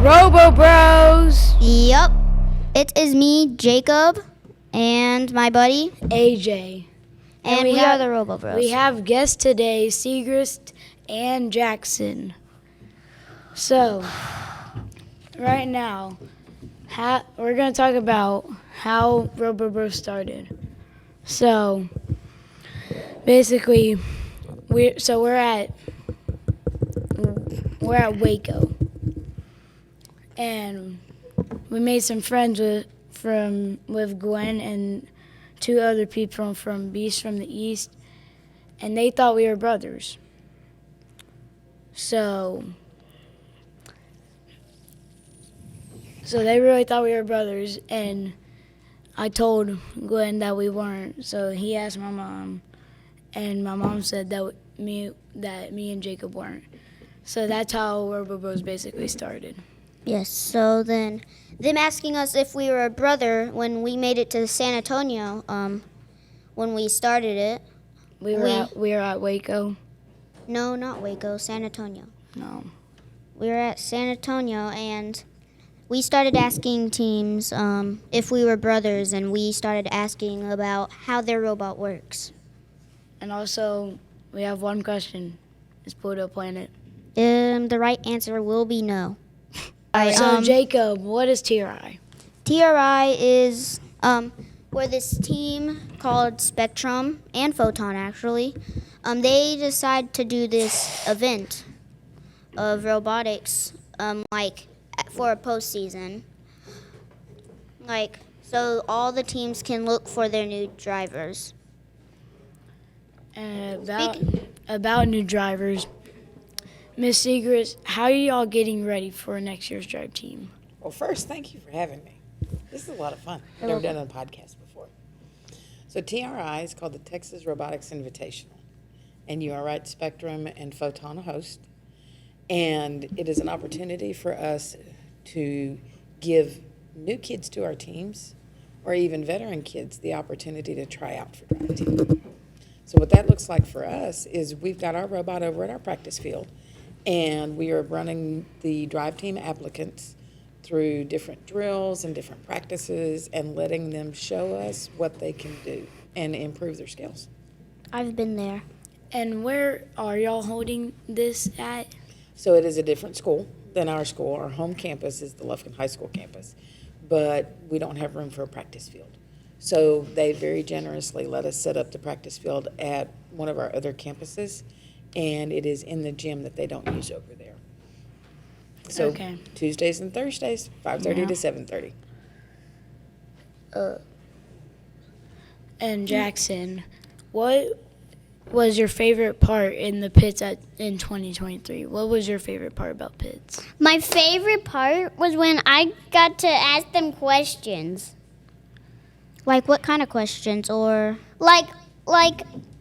Robo Bros. Yup. It is me, Jacob, and my buddy, AJ. and we are the Robo Bros. We have guests today, Segrest and Jackson. So, right now, we're going to talk about how Robo Bros started. So, basically, we're at Waco, and we made some friends with Gwen and two other people from Beast from the East, and they thought we were brothers. So they really thought we were brothers, and I told Gwen that we weren't. So he asked my mom, and my mom said that me and Jacob weren't. So that's how Robo Bros basically started. Yes, so then them asking us if we were a brother when we made it to San Antonio, when we started it. We were at Waco. No, not Waco, San Antonio. No. We were at San Antonio, and we started asking teams if we were brothers, and we started asking about how their robot works. And also, we have one question. Is Pluto a planet? The right answer will be no. So, Jacob, what is TRI? TRI is where this team called Spectrum and Photon, actually, they decide to do this event of robotics, like for a postseason. Like, so all the teams can look for their new drivers. And about new drivers, Miss Segrest, how are y'all getting ready for next year's drive team? Well, first, thank you for having me. This is a lot of fun. I've never done a podcast before. So TRI is called the Texas Robotics Invitational, and you are right, Spectrum and Photon host. And it is an opportunity for us to give new kids to our teams, or even veteran kids, the opportunity to try out for drive team. So what that looks like for us is we've got our robot over at our practice field, and we are running the drive team applicants through different drills and different practices and letting them show us what they can do and improve their skills. I've been there. And where are y'all holding this at? So it is a different school than our school. Our home campus is the Lufkin High School campus, but we don't have room for a practice field. So they very generously let us set up the practice field at one of our other campuses, and it is in the gym that they don't use over there. So Okay. Tuesdays and Thursdays, 5:30 Yeah. to 7:30. And Jackson, what was your favorite part in the pits in 2023? What was your favorite part about pits? My favorite part was when I got to ask them questions. Like what kind of questions, or Like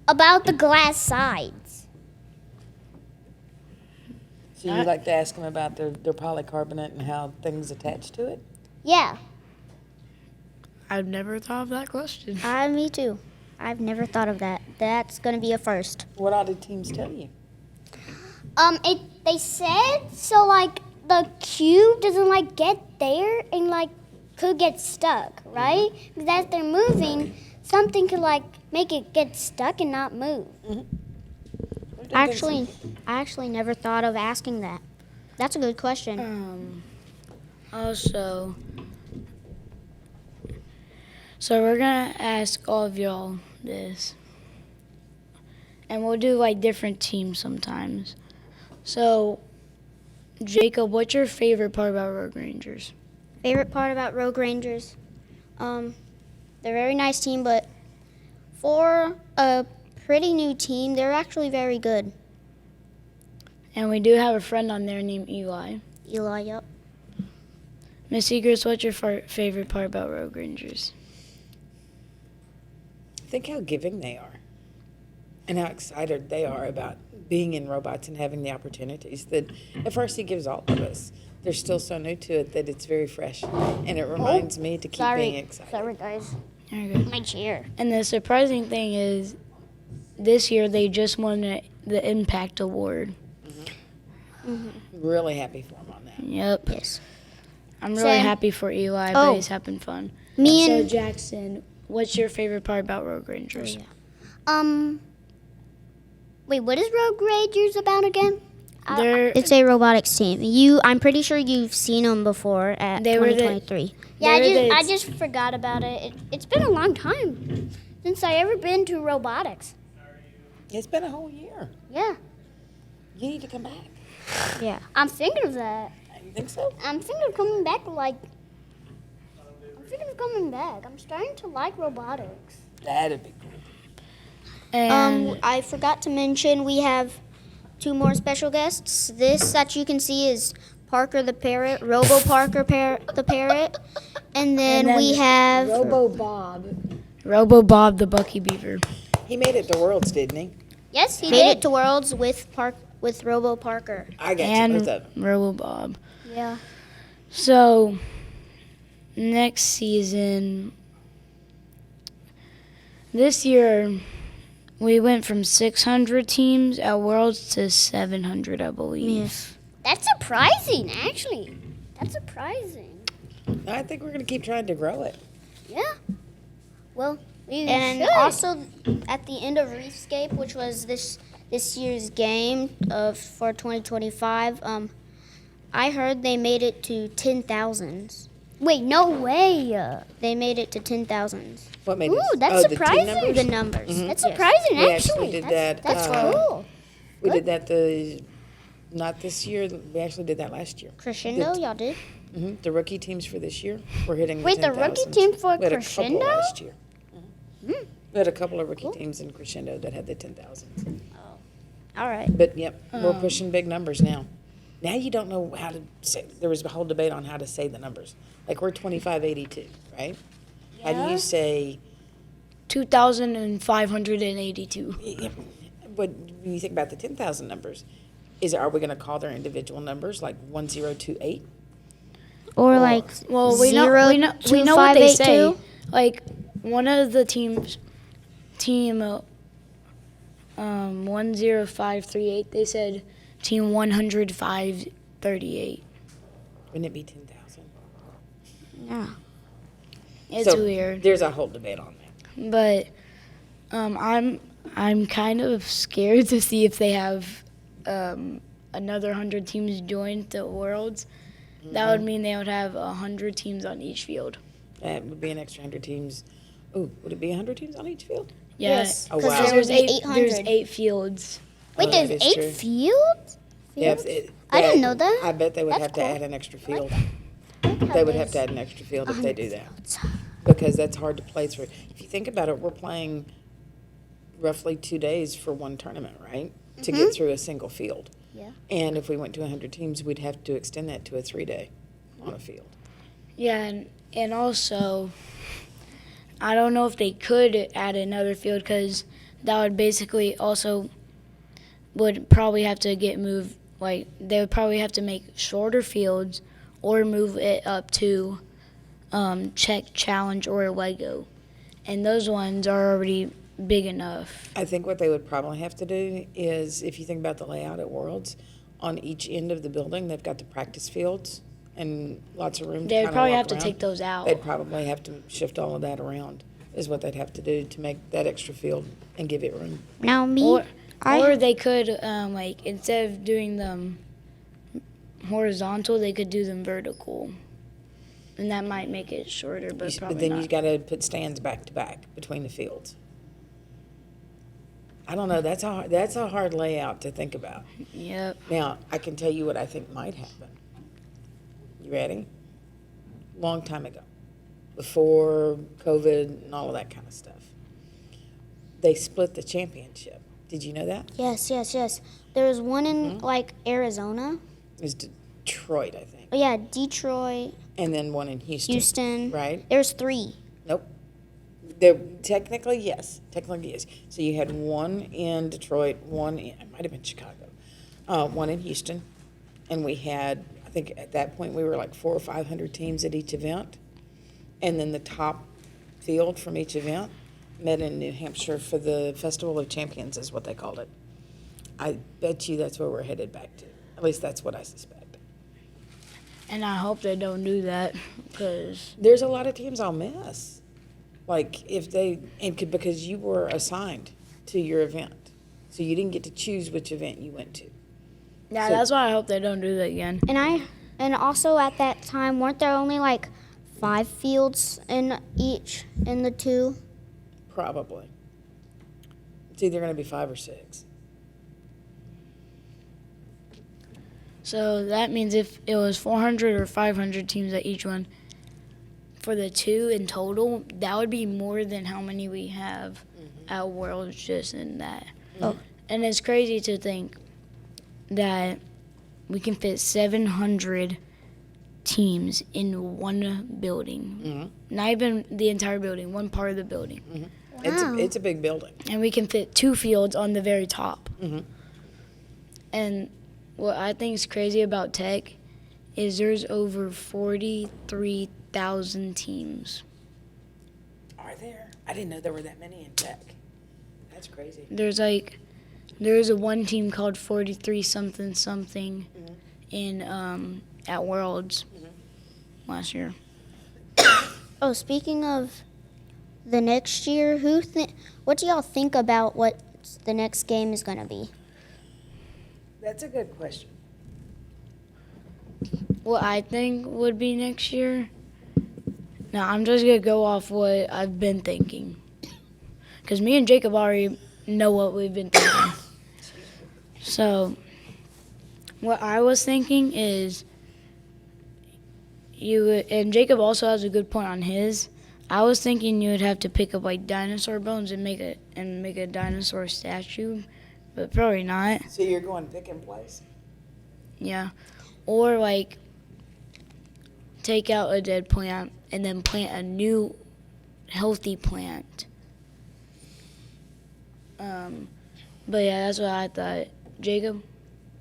about the glass sides. So you like to ask them about their polycarbonate and how things attach to it? Yeah. I've never thought of that question. me too. I've never thought of that. That's gonna be a first. What all did teams tell you? They said so like the cube doesn't like get there and like could get stuck, right? Because as they're moving, something could like make it get stuck and not move. I actually never thought of asking that. That's a good question. Also, so we're gonna ask all of y'all this, and we'll do like different teams sometimes. So, Jacob, what's your favorite part about Road Rangers? Favorite part about Rogue Rangers? They're a very nice team, but for a pretty new team, they're actually very good. And we do have a friend on there named Eli. Eli, yep. Miss Segrest, what's your favorite part about Road Rangers? Think how giving they are and how excited they are about being in robots and having the opportunities that FRC gives all of us. They're still so new to it that it's very fresh, and it reminds me to keep being excited. Sorry guys. Very good. My chair. And the surprising thing is, this year they just won the Impact Award. Really happy for them on that. Yep. Yes. I'm really Same. happy for Eli, Oh. but he's having fun. Me So and Jackson, what's your favorite part about Rogue Rangers? Wait, what is Rogue Rangers about again? They're it's a robotics team. I'm pretty sure you've seen them before at They were the- 2023. Yeah, they're I the- just forgot about it. It's been a long time since I ever been to robotics. It's been a whole year. Yeah, You need to come back. Yeah. I'm thinking of that. You think so? I'm thinking of coming back. I'm starting to like robotics. That'd be cool. and I forgot to mention we have 2 more special guests. This that you can see is Parker the parrot, Robo Parker the parrot, and then we have Robo Bob the Bucky Beaver. He made it to Worlds, didn't he? Yes, he Made did. It to Worlds with Robo Parker. I got you And both of them. Robo Bob. Yeah. So next season, this year, we went from 600 teams at Worlds to 700, I believe. Yes. That's surprising, actually. That's surprising. I think we're going to keep trying to grow it. Yeah. Well, we And should. also at the end of Reefscape, which was this year's game for 2025, I heard they made it to 10,000s. Wait, no way. They made it to 10,000s. What made Ooh, it? that's oh, surprising. The team The numbers? numbers. That's Yes. surprising, We actually. actually did That's that, cool. We did that not this year. We actually did that last year. Crescendo, y'all did? The rookie teams for this year, we're hitting Wait, the rookie 10,000s. team for We had a couple Crescendo? last year. We had a couple of rookie teams in Crescendo that had the 10,000s. All right. But yep, we're pushing big numbers now. Now you don't know how to say. There was a whole debate on how to say the numbers. Like we're 2582, right? How do you say? 2,582. But when you think about the 10,000 numbers, are we going to call their individual numbers like 1028? Or like Well, 0, we know what they say. Like one of the team 10538, they said team 10538. Wouldn't it be 10,000? Yeah. It's So weird, There's a whole debate on that. but I'm kind of scared to see if they have another 100 teams join the Worlds. That would mean they would have 100 teams on each field. That would be an extra 100 teams. Ooh, would it be 100 teams on each field? Yeah, Yes, Oh, 'cause wow. there there's would be 800. There's 800. 8 fields. Wait, Oh, there's that is 8 true. fields? Yeah, I didn't know that. I bet they would That's have to cool. add an extra field. They They would have to add an extra field if they do that. Because that's hard to play through. If you think about it, we're playing roughly 2 days for one tournament, right? To get through a single field. Yeah. And if we went to 100 teams, we'd have to extend that to a 3-day on a field. Yeah, and also, I don't know if they could add another field because that would basically also would probably have to get moved. Like they would probably have to make shorter fields or move it up to Czech Challenge or Lego, and those ones are already big enough. I think what they would probably have to do is, if you think about the layout at Worlds, on each end of the building, they've got the practice fields and lots of room to They'd kind of probably walk have to around. take those out. They'd probably have to shift all of that around, is what they'd have to do to make that extra field and give it room. Now me, Or they could like instead of doing them horizontal, they could do them vertical, and that might make it shorter, but But probably then not. you got to put stands back to back between the fields. I don't know. That's a hard layout to think about. Yep. Now, I can tell you what I think might happen. You ready? Long time ago, before COVID and all of that kind of stuff, they split the championship. Did you know that? yes. There was one in like Arizona. It was Detroit, I think, Oh yeah, Detroit, and then one in Houston. Houston. Right? There's 3. Nope. There technically yes. So you had one in Detroit, one in, it might have been Chicago, one in Houston, and we had, I think at that point we were like 400 or 500 teams at each event, and then the top field from each event met in New Hampshire for the Festival of Champions, is what they called it. I bet you that's where we're headed back to. At least that's what I suspect. And I hope they don't do that because There's a lot of teams I'll miss. Like if they, because you were assigned to your event. So you didn't get to choose which event you went to. yeah, So- that's why I hope they don't do that again. And also at that time, weren't there only like 5 fields in the 2? Probably. It's either going to be 5 or 6. So that means if it was 400 or 500 teams at each one, for the 2 in total, that would be more than how many we have at Worlds just in that. Oh. And it's crazy to think that we can fit 700 teams in one building. Not even the entire building, one part of the building. It's a big building. And we can fit 2 fields on the very top. Mhm. And what I think is crazy about Tech is there's over 43,000 teams. Are there? I didn't know there were that many in Tech. That's crazy. There's a one team called 43 something something in at Worlds last year. Oh, speaking of the next year, what do y'all think about what the next game is going to be? That's a good question. What I think would be next year. Now I'm just gonna go off what I've been thinking, because me and Jacob already know what we've been thinking. So what I was thinking is and Jacob also has a good point on his. I was thinking you would have to pick up like dinosaur bones and make a dinosaur statue, but probably not. So you're going pick and place? Yeah. Or like take out a dead plant and then plant a new healthy plant. But yeah, that's what I thought. Jacob?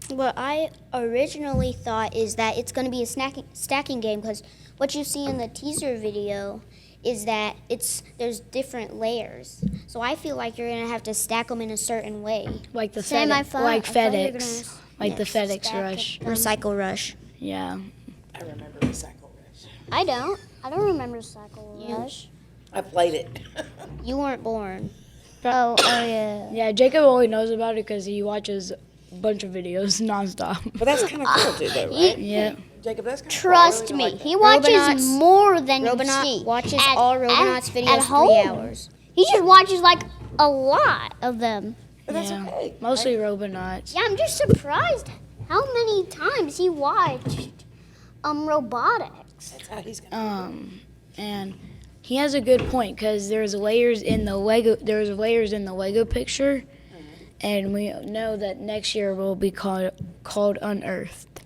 What I originally thought is that it's going to be a stacking game, because what you see in the teaser video is that there's different layers. So I feel like you're going to have to stack them in a certain way. Like the Same, I FedEx, thought- like I thought you were FedEx. Like the FedEx stack rush. it. Recycle Rush. Yeah. I remember Recycle Rush. I don't remember Cycle You- Rush. I played it. You weren't born. Oh yeah. Yeah, Jacob only knows about it because he watches a bunch of videos nonstop. But that's kind of cool too, though, right? Yeah. Jacob, that's kind of Trust cool. I me, really like he watches Robonauts- more than you Robonaut see. watches At- all at- Robonauts at videos 3 home. hours. He just watches like a lot of them. But that's Yeah. okay. Mostly Robonauts. Yeah, I'm just surprised how many times he watched robotics. That's how he's gonna And he has a good point because there's layers in the Lego picture, and we know that next year will be called Unearthed.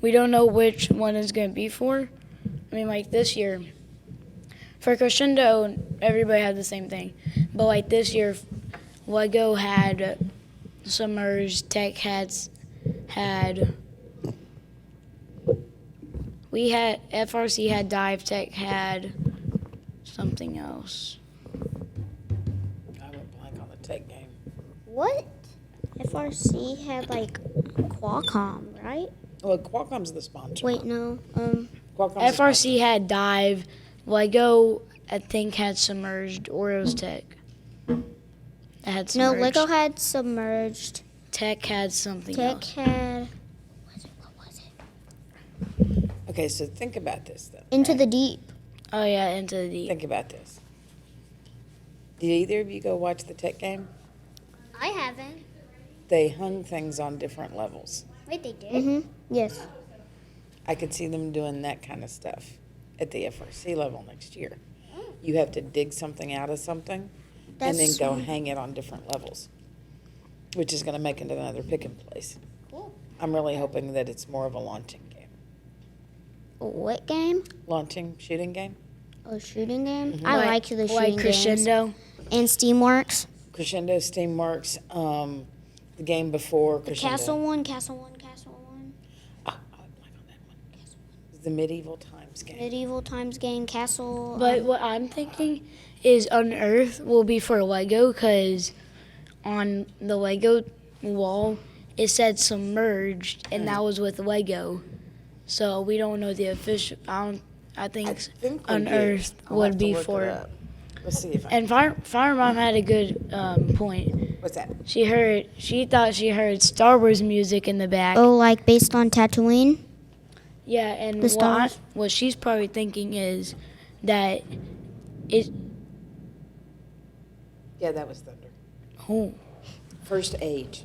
We don't know which one it's gonna be for. I mean, like this year, for Crescendo, everybody had the same thing, but like this year, Lego had Submerged, Tech had. We had FRC had Dive, Tech had something else. I went blank on the Tech game. What? FRC had like Qualcomm, right? Well, Qualcomm's the sponsor. Wait, no. Qualcomm's the FRC had Dive, Lego I think had Submerged, Oreos Tech. It had No, Submerged. Lego had Submerged. Tech had something Tech else. had what was it? sponsor. Okay, so think about this, though. Into the Deep. Oh yeah, Into the Deep. Think about this. Did either of you go watch the Tech game? I haven't. They hung things on different levels. Wait, they did? Mm-hmm. Yes. I could see them doing that kind of stuff at the FRC level next year. You have to dig something out of something and then That's go hang it on different levels, which is going to make it another pick and place. Cool. I'm really hoping that it's more of a launching game. What game? Launching shooting game? A shooting game? I like the shooting like games. Crescendo. And Steamworks. Crescendo, Steamworks, the game before Crescendo. Castle One. Ah, I like on that one. The Medieval Times game. Medieval Times game, Castle. But what I'm thinking is Unearthed will be for Lego because on the Lego wall it said submerged, and that was with Lego. So we don't know the official. I think we unearthed do. I'll have would to be look for. it up. Let's see if I And Fire Mom had a good point. What's that? She thought she heard Star Wars music in the back. Oh, like based on Tatooine? Yeah, and The stars? what she's probably thinking is that it. Yeah, that was Thunder. Oh, First Age.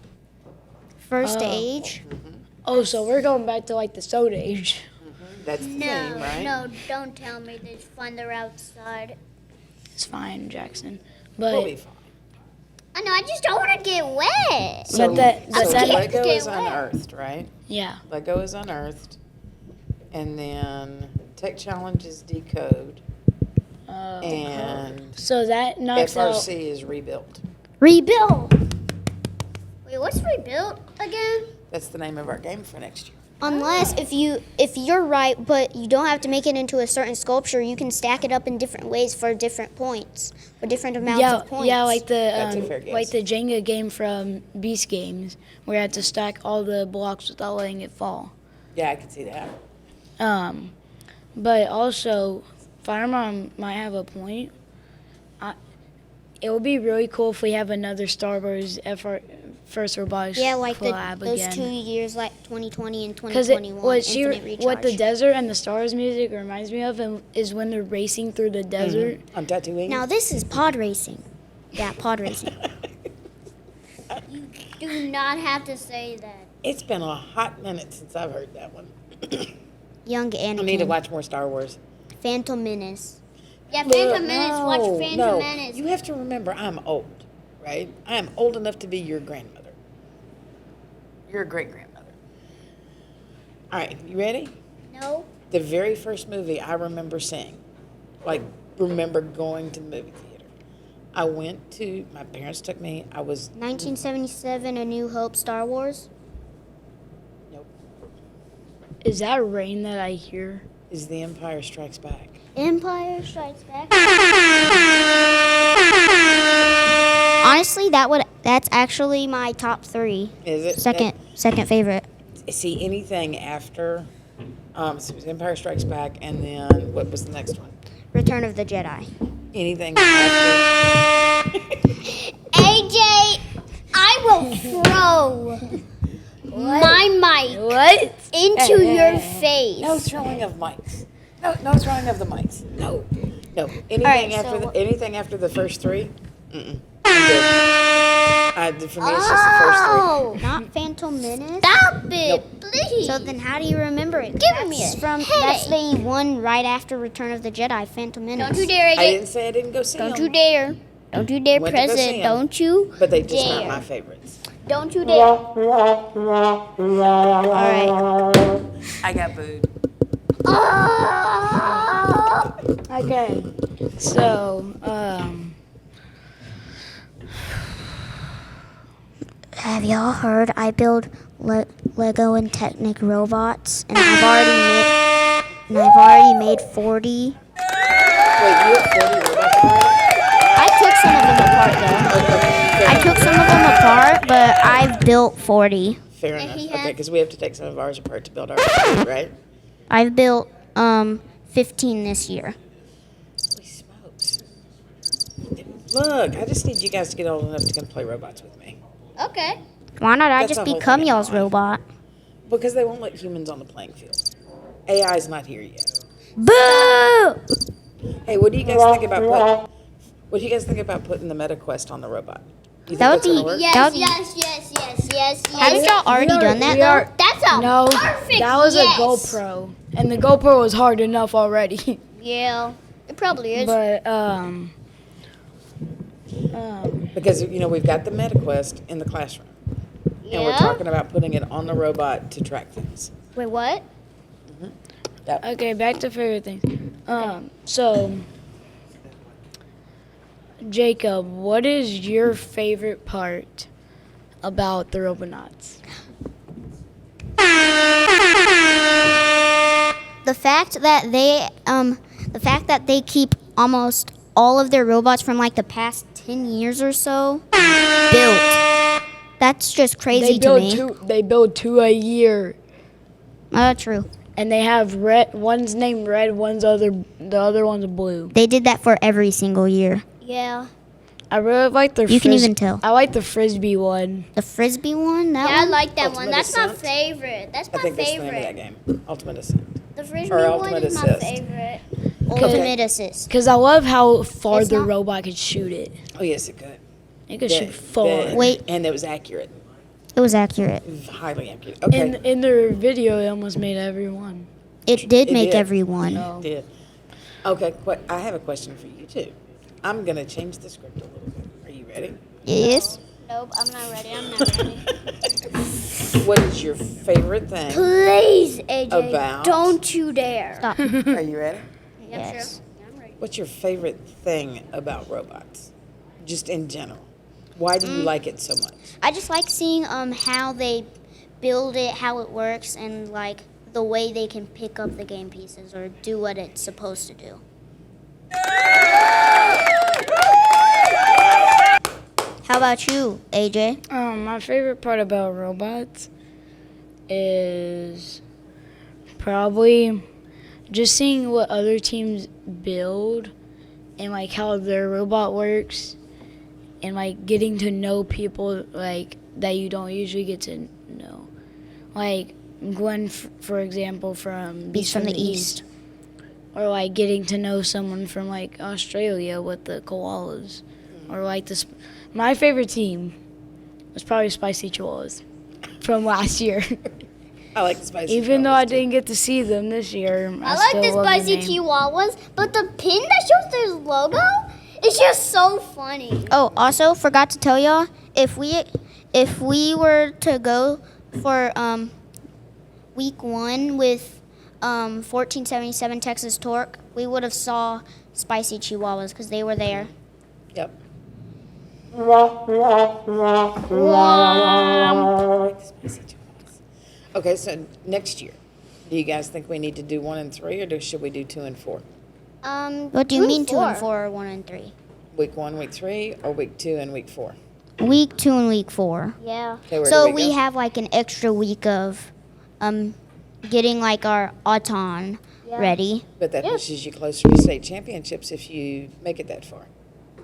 First Oh. age? oh, so we're going back to like the Soda Age. That's the theme, right? No, don't tell me there's thunder outside. It's fine, Jackson. We'll be But fine. I know, I just don't want to get wet. So, but so then- Lego Get is wet. unearthed, right? yeah, Lego is unearthed. And then Tech Challenge is decode. And so that knocks out. FRC is rebuilt. Rebuild! Wait, what's rebuilt again? That's the name of our game for next year. Unless if you're right, but you don't have to make it into a certain sculpture, you can stack it up in different ways for different points, for different amounts Yeah, of points. yeah, like That's a fair the guess. like the Jenga game from Beast Games, where you had to stack all the blocks without letting it fall. Yeah, I can see that. But also, Fire Mom might have a point. It would be really cool if we have another Star Wars First Robotics Yeah, like collab those again. 2 years, like 2020 and Because 2021. what the desert and the stars music reminds me of is when they're racing through the desert. On Tatooine. Now this is pod racing. Yeah, pod racing. Do not have to say that. It's been a hot minute since I've heard that one. Young I need to Anakin. watch more Star Wars. Phantom Menace. Yeah, Phantom Menace. Watch Phantom no. Menace. You have to remember, I'm old, right? I am old enough to be your grandmother. You're a great grandmother. All right, you ready? No. The very first movie I remember seeing, remember going to the movie theater. My parents took me. I was 1977, A New Hope, Star Wars. nope. Is that rain that I hear? Is The Empire Strikes Back? Empire Strikes Back. Honestly, that's actually my top 3. Is it Second favorite. See anything after? So it was Empire Strikes Back, and then what was the next one? Return of the Jedi. Anything after? AJ, I will throw my mic What? into your face. No throwing of mics. No throwing of the mics. No. Anything right, after so- anything after the first 3? Mm-mm. I'm good. For me, it's just the first 3. Oh, Not Phantom Menace. stop it, Nope. please. So then, how do you remember it? Giving me a That's headache. the one right after Return of the Jedi, Phantom Menace. Don't you dare, I AJ. didn't say I didn't go see Don't them, you dare. Don't you dare, Went to go see President. 'em. Don't you but they just aren't dare. my favorites. Don't you dare. All right. I got booed. Okay. So, Have y'all heard I build Lego and Technic robots, and I've already made 40. Wait, you have 40 robots already? I took some of them apart though. I took some of them apart, but I've built 40. Fair enough. he Okay, has- because we have to take some of ours apart to build ours, right? I've built 15 this year. Holy smokes. Look, I just need you guys to get old enough to come play robots with me. Okay. Why not I That's just the whole become thing in y'all's life. robot? Because they won't let humans on the playing field. AI's not here yet. Boo! Hey, what do you guys think about putting the MetaQuest on the robot? You think That would that's gonna be- work? That Yes, would be- yes. Haven't y'all already done that though? That's a no, perfect that was yes. a GoPro, and the GoPro was hard enough already. Yeah, it probably is. But Because we've got the MetaQuest in the classroom, and we're Yeah? talking about putting it on the robot to track things. Wait, what? okay, back to favorite things. So, Jacob, what is your favorite part about the Robonauts? The fact that they keep almost all of their robots from like the past 10 years or so built. That's just crazy They to build me. They build 2 a year, True. and they have red. One's named Red. The other one's blue. They did that for every single year. Yeah. I really like their. You can even tell. I like the frisbee one. The frisbee one, that Yeah, I one? like that one. Ultimate That's my Ascent? favorite. That's I my think that's the name of that favorite. game. Ultimate Ascent. The frisbee Or one Ultimate is my Assist. favorite. Ultimate assist. Because I love how far It's the not- robot could shoot it. Oh, yes, it could. It could shoot far. Wait. And it was accurate. It was accurate. Highly accurate. Okay. In their video, it almost made everyone. It did It make did. everyone. No. Did. Okay, I have a question for you, too. I'm going to change the script a little bit. Are you ready? Yes. Nope, I'm not ready. I'm not ready. What is your favorite thing? Please, AJ, About- don't you dare. Stop. Are you ready? Yes. I'm ready. What's your favorite thing about robots? Just in general. Why do you like it so much? I just like seeing how they build it, how it works, and like the way they can pick up the game pieces or do what it's supposed to do. How about you, AJ? My favorite part about robots is probably just seeing what other teams build and like how their robot works and like getting to know people like that you don't usually get to know. Like Gwen, for example, from Beast from the East. or like getting to know someone from like Australia with the koalas, or like this. My favorite team was probably Spicy Chihuahuas from last year. I like the spicy Even though I chihuahuas, too. didn't get to see them this year, I still like the love spicy name. chihuahuas, but the pin that shows their logo is just so funny. Oh, also forgot to tell y'all if we were to go for week 1 with 1477 Texas Torque, we would have saw Spicy Chihuahuas because they were there. Yep. Spicy chihuahuas. Okay, so next year, do you guys think we need to do 1 and 3, or should we do 2 and 4? What do you mean 2 and 4 or 1 and 3? Week 1, week 3, or week 2 and week 4? Week 2 and week 4. Yeah. Okay, where So do we go? have like an extra week of getting like our auton ready. But that pushes you closer to state championships if you make it that far.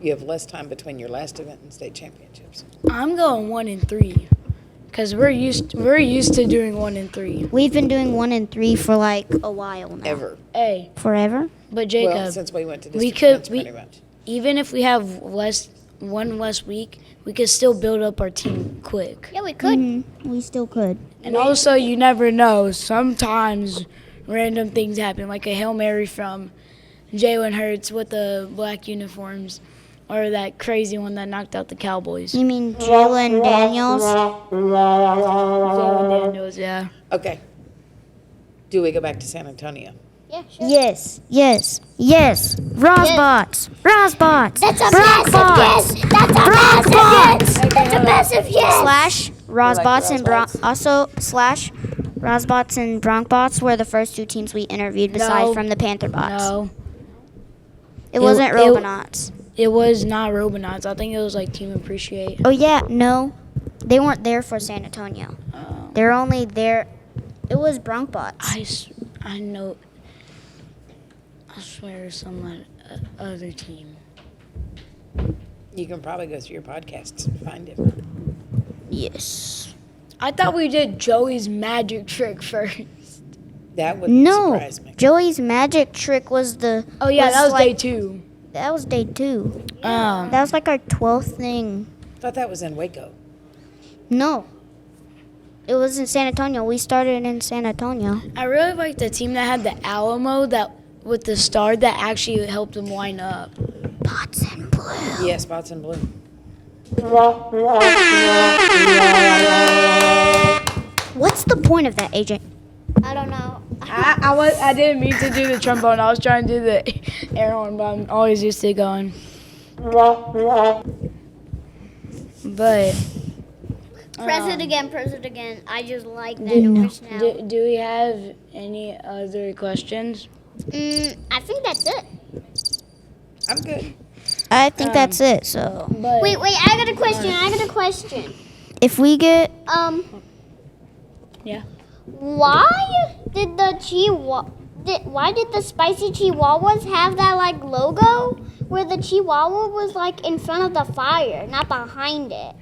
You have less time between your last event and state championships. I'm going 1 and 3, cause we're used to doing 1 and 3. We've been doing 1 and 3 for like a while now. Ever. Hey, Forever? but Jacob, Well, since we went to we district could- events, we- pretty much. even if we have one less week, we could still build up our team quick. Yeah, we could. We still could. And also, you never know. Sometimes random things happen, like a Hail Mary from Jalen Hurts with the black uniforms, or that crazy one that knocked out the Cowboys. You mean Jalen Daniels? Jalen Daniels, yeah. Okay. Do we go back to San Antonio? Yeah, sure. Yes. Rosbots. Rosbots. That's a Brockbots. massive yes. That's a massive yes. That's a massive yes. Slash Rosbots and Rosbots. also slash Rosbots and Bronkbots were the first 2 teams we interviewed besides No. from the Pantherbots. No, It wasn't it- Robonauts. it was not Robonauts. I think it was like Team Appreciate. Oh yeah, no. They weren't there for San Antonio. They're only there. It was Bronkbots. I know. I swear, some other team. You can probably go through your podcasts and find it. Yes. I thought we did Joey's magic trick first. That would No. surprise me. Joey's magic trick was the. Oh yeah, that was like, day 2. That was day 2. Um, That was like our 12th thing. I thought that was in Waco. No. It was in San Antonio. We started in San Antonio. I really like the team that had the Alamo that with the star that actually helped them line up. Bots and blue. Yeah, spots in blue. What's the point of that, AJ? I don't know. I didn't mean to do the trombone. I was trying to do the air horn, but I'm always used to going. But Press it again. Press it again. I just like that do, noise now. do we have any other questions? I think that's it. I'm good. I think that's it, so. But Wait. I got a question. if we get Yeah. Why did the why did the spicy chihuahuas have that like logo where the chihuahua was like in front of the fire, not behind it?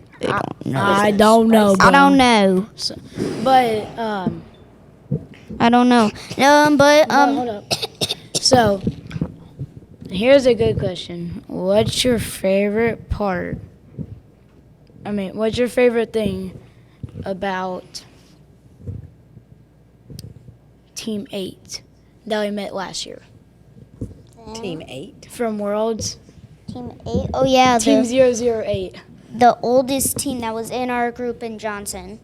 I don't know. I don't know. So, but I don't know. hold up. So here's a good question. What's your favorite part? What's your favorite thing about Team 8 that we met last year? Team 8. From Worlds? Team 8. Oh yeah, Team 008. the oldest team that was in our group in Johnson.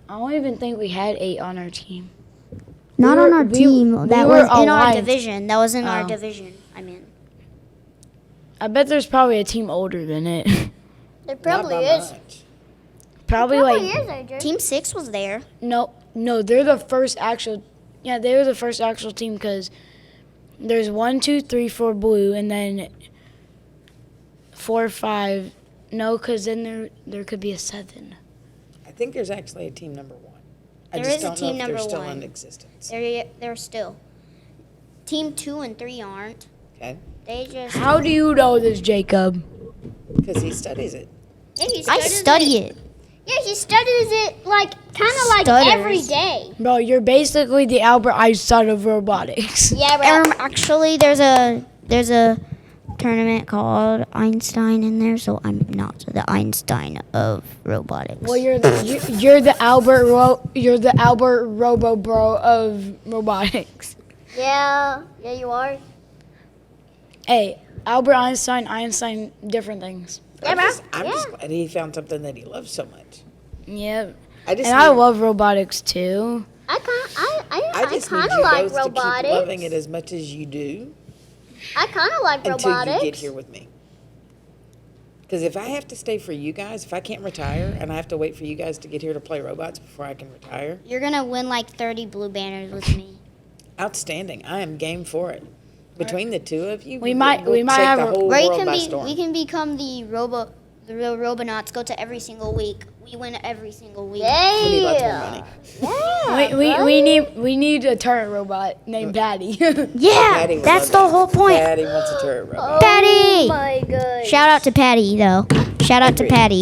I don't even think we had 8 on our team. Not on our we team. That were was in our aligned. division. That was in our Oh. division. I mean, I bet there's probably a team older than it. There probably Not by is. much. Probably like AJ. Team 6 was there. no, they're the first actual. Yeah, they were the first actual team because there's 1, 2, 3, 4 blue, and then 4, 5. No, because then there could be a 7. I think there's actually a team number 1. I There just is a don't team know if they're number still 1. in existence. They're still. Team 2 and 3 aren't. Okay, They just. How do you know this, Jacob? because he studies it. Yeah, he I studies study it. Yeah, he studies it like kind of like Stutters. every day. Bro, you're basically the Albert Einstein of robotics. Yeah, bro. Actually, there's a tournament called Einstein in there, so I'm not the Einstein of robotics. Well, you're the Albert Robo Bro of robotics. Yeah, you are. Hey, Albert Einstein, different things. Yeah, bro. I'm just glad he found something that he loves so much. Yep. I just And I need- love robotics too. I I just need kind you of like both to keep robotics. loving it as much as you do I kind of like until robotics. you get here with me. Because if I have to stay for you guys, if I can't retire and I have to wait for you guys to get here to play robots before I can retire, You're gonna win like 30 blue banners with me. outstanding. I am game for it. Between the two of you, We might we'll have take the a- whole Or world by storm. we can become the real Robonauts. Go to every single week. We win every single week. We need lots more money. Yeah. We need a turret robot named Patty. Yeah, Patty would that's love the that. whole point. Patty wants a turret robot. Patty. Oh my god. Shout out to Patty though. Shout out to Agreed. Patty.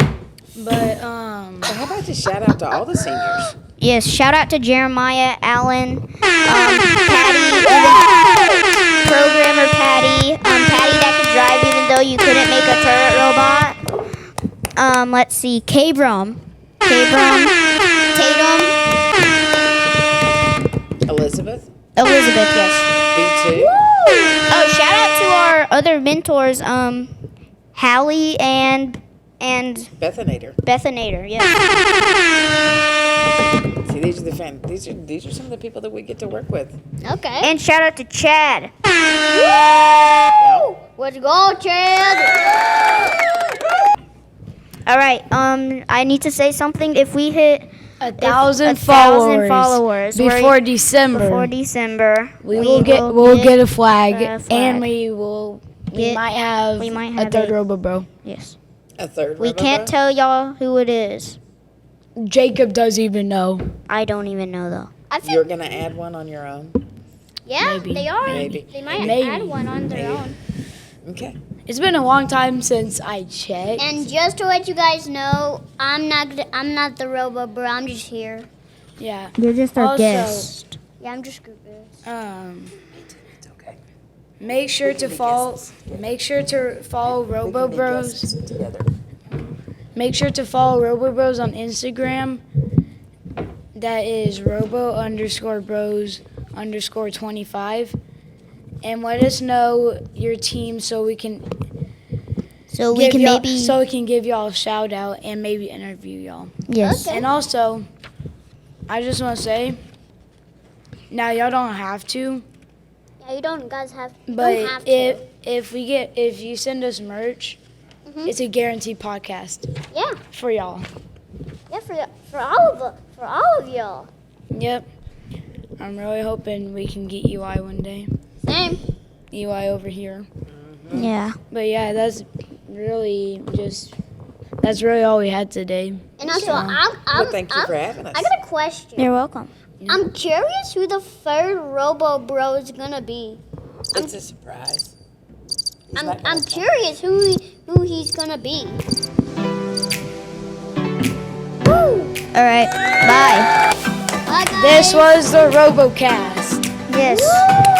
But So how about just shout out to all the seniors? Yes, shout out to Jeremiah, Allen, Patty, even programmer Patty, Patty that could drive even though you couldn't make a turret robot. Let's see, K-Brum, Tatum, Elizabeth, Elizabeth, yes. B2, Oh, shout out to our other mentors, Hallie and Bethanator. Bethanator, yes. See, these are the these are some of the people that we get to work with. Okay. And shout out to Chad. Let's go, Chad. All right, I need to say something. If we hit 1,000 followers before December, we'll get a flag, a flag. and we might have a third a- Robo Bro. Yes. A third. We Robo can't Bro? tell y'all who it is. Jacob doesn't even know. I don't even know though. I think You're gonna add one on your own. yeah, Maybe. they are. Maybe. They might Maybe. add one on their Maybe. own. Okay. It's been a long time since I checked. And just to let you guys know, I'm not the Robo Bro. I'm just here. Yeah. You're just our Yeah, I'm just group this. It's okay. Make sure to follow. Make sure to follow Robo Bros. Together. Make sure to follow Robo Bros on Instagram. That is Robo_Bros_25. And let us know your team so we can So we can maybe so we can give y'all a shout out and maybe interview y'all. yes. And also, I just want to say, now y'all don't have to, Yeah, you don't guys have. but don't have to. if you send us merch, it's a guaranteed podcast Yeah, for y'all. yeah, for all of y'all. Yep. I'm really hoping we can get UI one day. Same. UI over here. Yeah. But yeah, that's that's really all we had today. And also, Well, thank you for having us. I got a question. You're welcome. I'm curious who the third Robo Bro is gonna be. It's a surprise. He's not gonna I'm tell. curious who he's gonna be. Woo! All right. Bye. Bye, guys. This was the RoboCast. Yes. Woo!